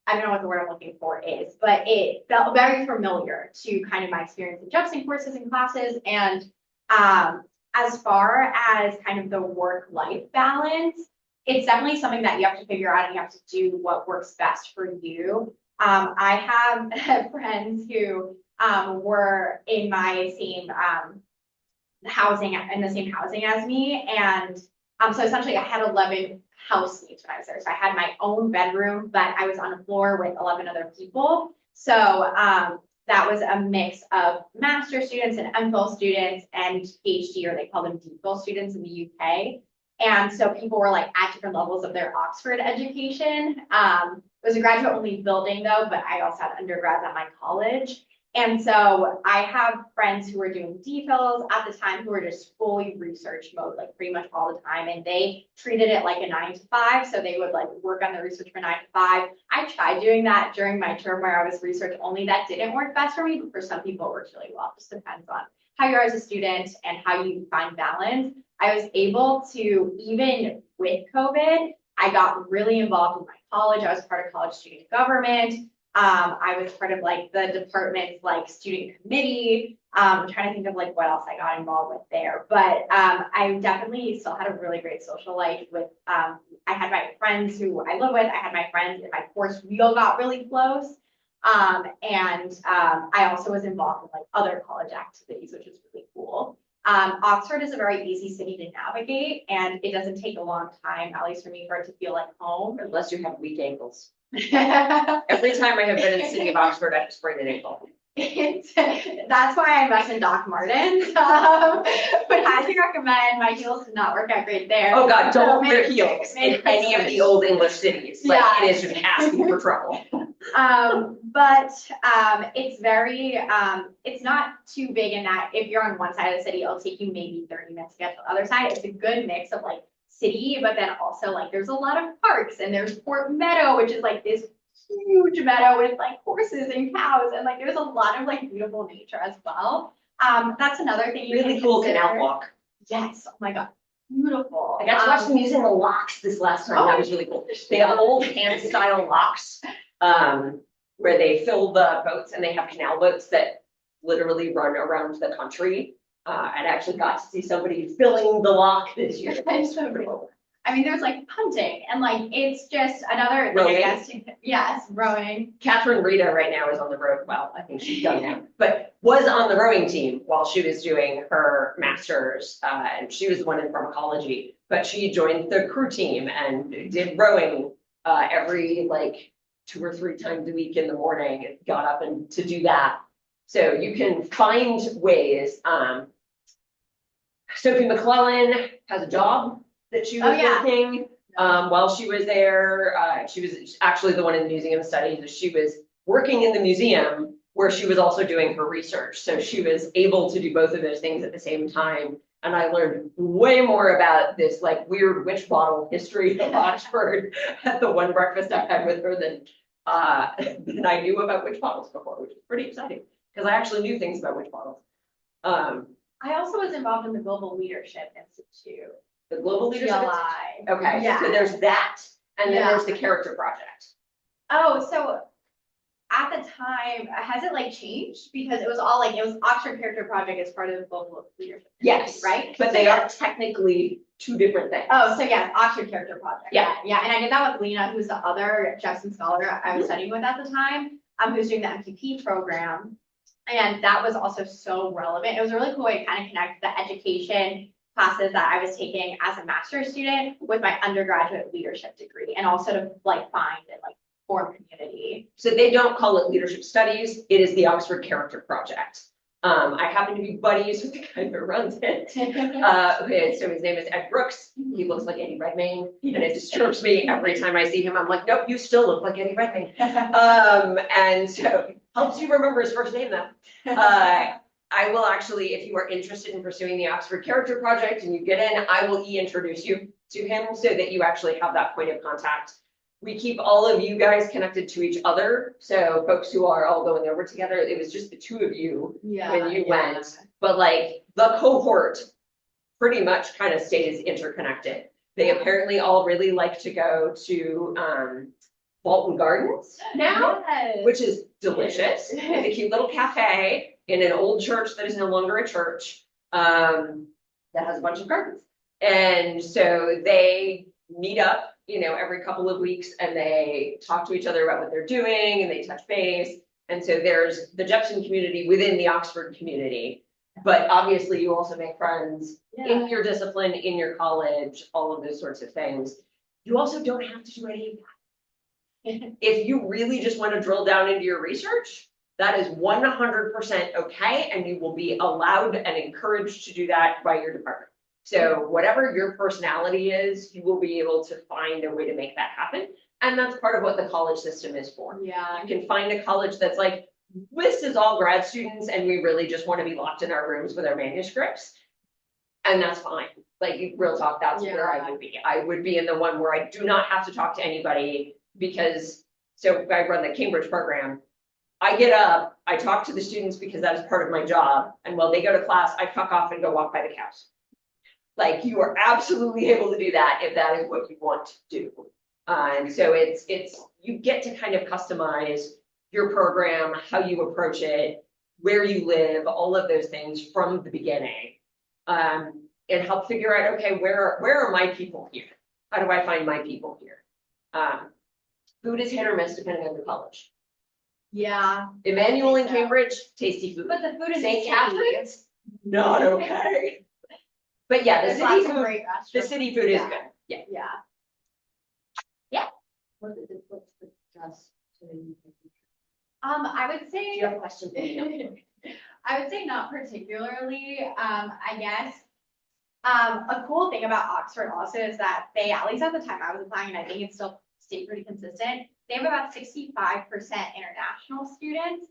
I don't know what the word I'm looking for is, but it felt very familiar to kind of my experience in Jepson courses and classes. And as far as kind of the work-life balance, it's definitely something that you have to figure out and you have to do what works best for you. I have friends who were in my same housing, in the same housing as me. And so essentially I had 11 housemates when I was there. So I had my own bedroom, but I was on a floor with 11 other people. So that was a mix of master students and MPhil students and PhD, or they call them DPhil students in the UK. And so people were like at different levels of their Oxford education. It was a graduate only building though, but I also had undergrads at my college. And so I have friends who were doing DPhils at the time who were just fully research mode, like pretty much all the time. And they treated it like a 9 to 5. So they would like work on the research for 9 to 5. I tried doing that during my term where I was research only. That didn't work best for me, but for some people it works really well. It just depends on how you are as a student and how you find balance. I was able to, even with COVID, I got really involved with my college. I was part of college student government. I was part of like the department's like student committee. I'm trying to think of like what else I got involved with there, but I definitely still had a really great social life with, I had my friends who I live with, I had my friends in my course, we all got really close. And I also was involved in like other college activities, which is really cool. Oxford is a very easy city to navigate, and it doesn't take a long time, at least for me, for it to feel like home. Unless you have weak ankles. Every time I have been in the city of Oxford, I have sprained an ankle. That's why I invest in Doc Martens. But highly recommend. My heels did not work out great there. Oh God, don't So wear heels in any of the old English cities. Like, Yeah. it is just asking for trouble. But it's very, it's not too big in that if you're on one side of the city, it'll take you maybe 30 minutes to get to the other side. It's a good mix of like city, but then also like there's a lot of parks, and there's Fort Meadow, which is like this huge meadow with like horses and cows, and like there's a lot of like beautiful nature as well. That's another thing you Really can cool consider. canal walk. Yes, oh my God, beautiful. I got to watch them using the locks this last time. That was really cool. They have old hand style locks, where they fill the boats, and they have canal boats that literally run around the country. And actually got to see somebody filling the lock this year. That's so cool. I mean, there's like punting, and like it's just another thing, Rowing. I guess. Yes, rowing. Catherine Rita right now is on the road. Well, I think she's done now, but was on the rowing team while she was doing her master's, and she was the one in pharmacology, but she joined the crew team and did rowing every like 2 or 3 times a week in the morning, and got up and to do that. So you can find ways. Sophie McClellan has a job that she was working while she was there. She was actually the one in the museum studies. She was working in the museum where she was also doing her research. So she was able to do both of those things at the same time. And I learned way more about this like weird witch bottle history of Oxford at the one breakfast I had with her than I knew about witch bottles before, which is pretty exciting because I actually knew things about witch bottles. I also was involved in the Global Leadership Institute. The Global Leadership. GLI. Okay, Yeah. so there's that, and then Yeah. there's the character project. Oh, so at the time, has it like changed? Because it was all like, it was Oxford Character Project as part of the global leadership. Yes. Right? But So they yeah. are technically two different things. Oh, so yeah, Oxford Character Project. Yeah. Yeah, and I did that with Lena, who's the other Jepson scholar I was studying with at the time, who's doing the MPP program. And that was also so relevant. It was a really cool way to kind of connect the education classes that I was taking as a master's student with my undergraduate leadership degree, and also to like find and like form community. So they don't call it leadership studies, it is the Oxford Character Project. I happen to be buddies with the guy who runs it. Okay, so his name is Ed Brooks. He looks like Eddie Redmayne, and it disturbs me every time I see him. I'm like, nope, you still look like Eddie Redmayne. And so helps you remember his first name though. I will actually, if you are interested in pursuing the Oxford Character Project and you get in, I will introduce you to him so that you actually have that point of contact. We keep all of you guys connected to each other. So folks who are all going over together, it was just the two of you when you went. But like the cohort pretty much kind of stays interconnected. They apparently all really like to go to Walton Gardens now, Yes. which is delicious. With a cute little cafe in an old church that is no longer a church, that has a bunch of gardens. And so they meet up, you know, every couple of weeks, and they talk to each other about what they're doing, and they touch base. And so there's the Jepson community within the Oxford community. But obviously you also make friends in your discipline, in your college, all of those sorts of things. You also don't have to do any of that. If you really just want to drill down into your research, that is 100% okay, and you will be allowed and encouraged to do that by your department. So whatever your personality is, you will be able to find a way to make that happen. And that's part of what the college system is for. Yeah. You can find a college that's like, this is all grad students and we really just want to be locked in our rooms with our manuscripts. And that's fine. Like, real talk, that's where I would be. I would be in the one where I do not have to talk to anybody because, so I run the Cambridge program. I get up, I talk to the students because that is part of my job. And while they go to class, I fuck off and go walk by the cows. Like, you are absolutely able to do that if that is what you want to do. And so it's, you get to kind of customize your program, how you approach it, where you live, all of those things from the beginning. And help figure out, okay, where are my people here? How do I find my people here? Food is hit or miss depending on the college. Yeah. Emmanuel in So. Cambridge, tasty food. But the food is St. Catherine's, not okay. But yeah, the There's city lots of food, great the restaurants. city food is Yeah. good. Yeah. Yeah. What's the dress to the? I would Do say. you have a question for me? I would say not particularly. I guess. A cool thing about Oxford also is that they, at least at the time I was applying, and I think it's still stayed pretty consistent, they have about 65% international students.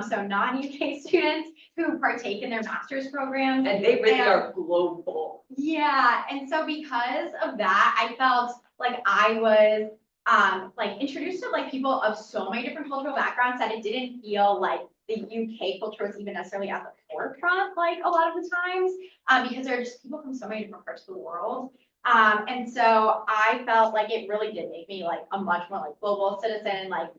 So non-UK students who partake in their master's programs. And they really are global. Yeah, and so because of that, I felt like I was like introduced to like people of so many different cultural backgrounds that it didn't feel like the UK culture was even necessarily at the forefront like a lot of the times, because there are just people from so many different parts of the world. And so I felt like it really did make me like a much more like global citizen, like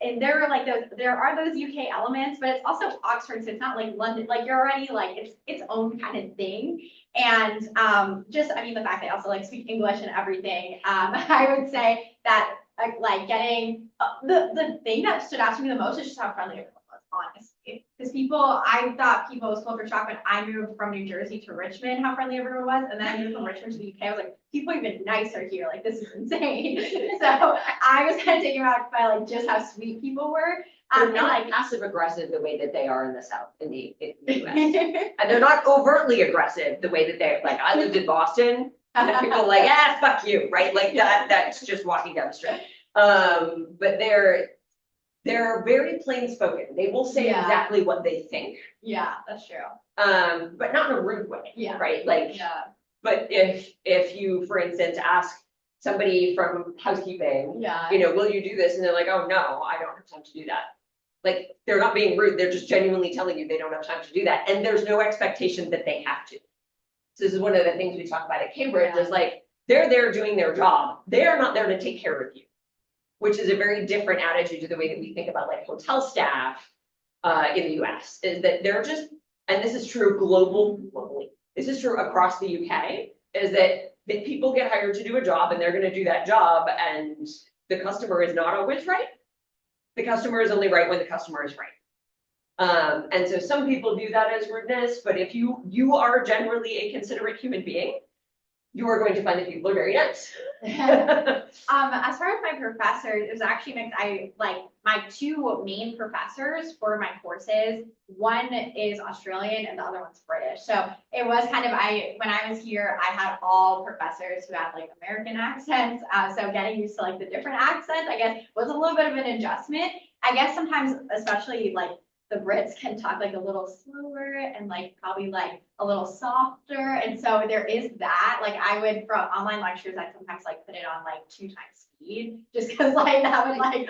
and there are like there are those UK elements, but it's also Oxford, so it's not like London, like you're already like its own kind of thing. And just, I mean, the fact that I also like speak English and everything, I would say that like getting the thing that stood out to me the most is just how friendly everyone was, honestly. Because I thought people was culture shock when I moved from New Jersey to Richmond, how friendly everyone was. And then I moved from Richmond to the UK, I was like, people are even nicer here. Like, this is insane. So I was kind of taken aback by like just how sweet people were. They're And not like, passive aggressive the way that they are in the South, in the US. And they're not overtly aggressive the way that they, like, I lived in Boston, and people are like, ah, fuck you, right? Like that's just walking down the street. But they're very plain spoken. They will say Yeah. exactly what they think, yeah, that's true. but not in a rude way, Yeah. right? Like, Yeah. but if you, for instance, ask somebody from housekeeping, Yeah. you know, will you do this? And they're like, oh, no, I don't have time to do that. Like, they're not being rude. They're just genuinely telling you they don't have time to do that. And there's no expectation that they have to. So this is one of the things we talk about at Cambridge is like, they're there doing their job. They are not there to take care of you. which is a very different attitude to the way that we think about like hotel staff in the US, is that they're just, and this is true globally, this is true across the UK, is that people get hired to do a job and they're gonna do that job and the customer is not always right. The customer is only right when the customer is right. And so some people view that as rudeness, but if you are generally a considerate human being, you are going to find that people are very nice. As far as my professors, it was actually mixed. I like my two main professors for my courses. One is Australian and the other one's British. So it was kind of, when I was here, I had all professors who had like American accents. So getting used to like the different accents, I guess, was a little bit of an adjustment. I guess sometimes, especially like the Brits can talk like a little slower and like probably like a little softer. And so there is that, like I would, from online lectures, I'd sometimes like put it on like 2 times speed, just because like that would like,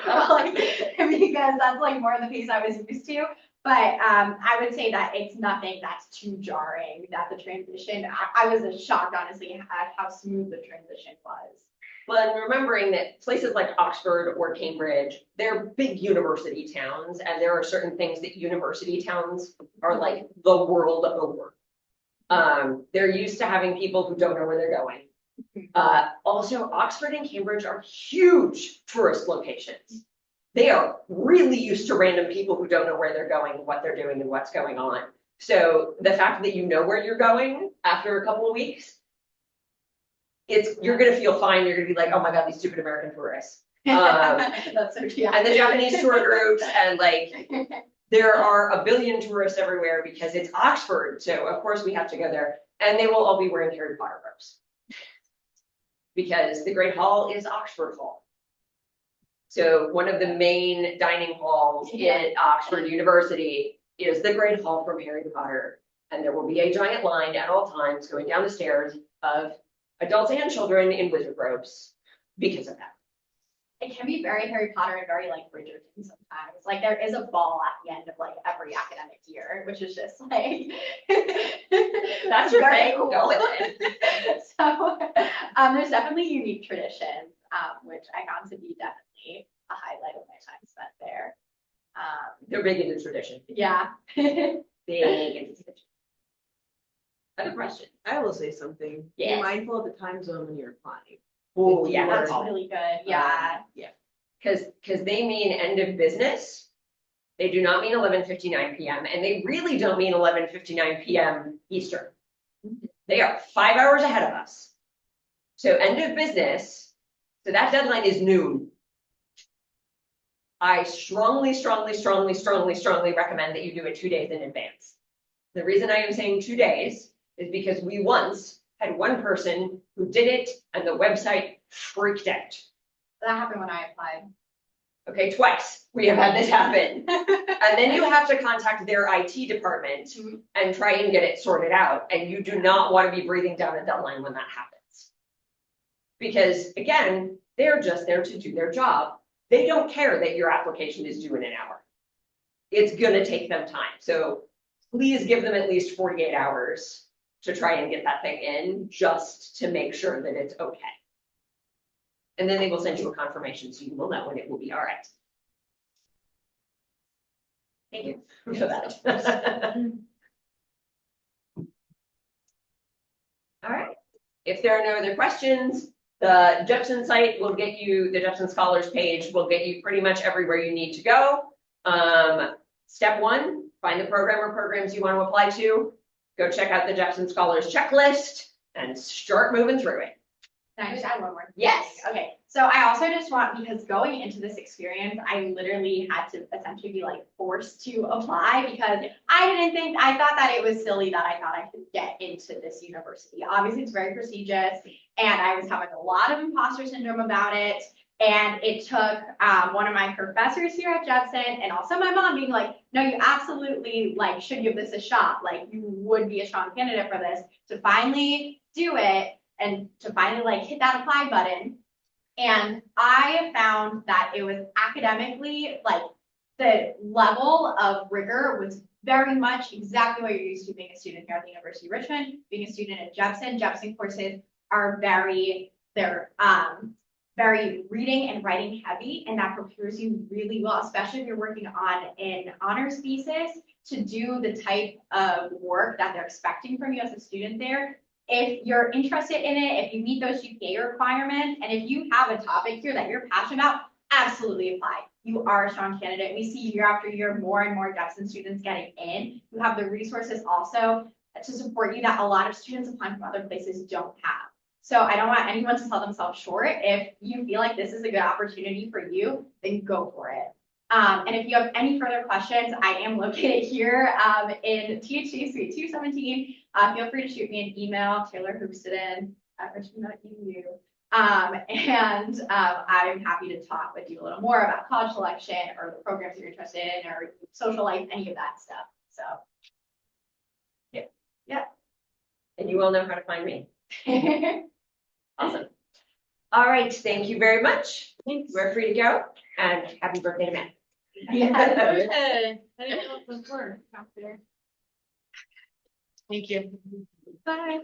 because that's like more the pace I was used to. But I would say that it's nothing that's too jarring, that the transition, I was shocked honestly at how smooth the transition was. Well, and remembering that places like Oxford or Cambridge, they're big university towns, and there are certain things that university towns are like the world over. They're used to having people who don't know where they're going. Also, Oxford and Cambridge are huge tourist locations. They are really used to random people who don't know where they're going, what they're doing, and what's going on. So the fact that you know where you're going after a couple of weeks, you're gonna feel fine. You're gonna be like, oh my God, these stupid American tourists. That's so cute. And the Japanese tour groups, and like, there are a billion tourists everywhere because it's Oxford. So of course we have to go there, and they will all be wearing Harry Potter robes. Because the Great Hall is Oxford Hall. So one of the main dining halls at Oxford University is the Great Hall from Harry Potter. And there will be a giant line at all times going down the stairs of adults and children in wizard robes because of that. It can be very Harry Potter and very like Bridgerton sometimes. Like there is a ball at the end of like every academic year, which is just like That's your very thing. cool. Go with it. So there's definitely unique traditions, which I found to be definitely a highlight of my time spent there. They're big into tradition. Yeah. Big into tradition. Other question? I will say something. Yes. Be mindful of the time zone when you're applying. Oh, If yeah, you That's are- really good. Yeah. Because they mean end of business. They do not mean 11:59 p.m. and they really don't mean 11:59 p.m. Eastern. They are 5 hours ahead of us. So end of business, so that deadline is noon. I strongly recommend that you do it 2 days in advance. The reason I am saying 2 days is because we once had one person who did it and the website freaked out. That happened when I applied. Okay, twice we have had this happen. And then you have to contact their IT department and try and get it sorted out. And you do not want to be breathing down a deadline when that happens. Because again, they're just there to do their job. They don't care that your application is due in an hour. It's gonna take them time. So please give them at least 48 hours to try and get that thing in, just to make sure that it's okay. And then they will send you a confirmation so you will know when it will be all right. Thank you for that. All right, if there are no other questions, the Jepson site will get you, the Jepson Scholars page will get you pretty much everywhere you need to go. Step 1, find the program or programs you want to apply to. Go check out the Jepson Scholars checklist and start moving through it. Can I just add one more? Yes. Okay, so I also just want, because going into this experience, I literally had to essentially be like forced to apply because I thought that it was silly that I thought I could get into this university. Obviously, it's very prestigious and I was having a lot of imposter syndrome about it. And it took one of my professors here at Jepson and also my mom being like, no, you absolutely like should give this a shot. Like you would be a strong candidate for this, to finally do it and to finally like hit that apply button. And I found that it was academically, like the level of rigor was very much exactly what you're used to being a student here at the University of Richmond, being a student at Jepson. Jepson courses are they're very reading and writing heavy, and that prepares you really well, especially if you're working on an honors thesis, to do the type of work that they're expecting from you as a student there. If you're interested in it, if you meet those GPA requirements, and if you have a topic here that you're passionate about, absolutely apply. You are a strong candidate. We see year after year more and more Jepson students getting in. You have the resources also to support you that a lot of students applying from other places don't have. So I don't want anyone to sell themselves short. If you feel like this is a good opportunity for you, then go for it. And if you have any further questions, I am located here in THC Suite 217. Feel free to shoot me an email, taylorhoopston@richmond.edu. And I'm happy to talk with you a little more about college selection or the programs you're interested in or social life, any of that stuff. So, And you all know how to find me. Awesome. All right, thank you very much. We're free to go, and happy birthday to Matt. I didn't know it was work after. Thank you. Bye.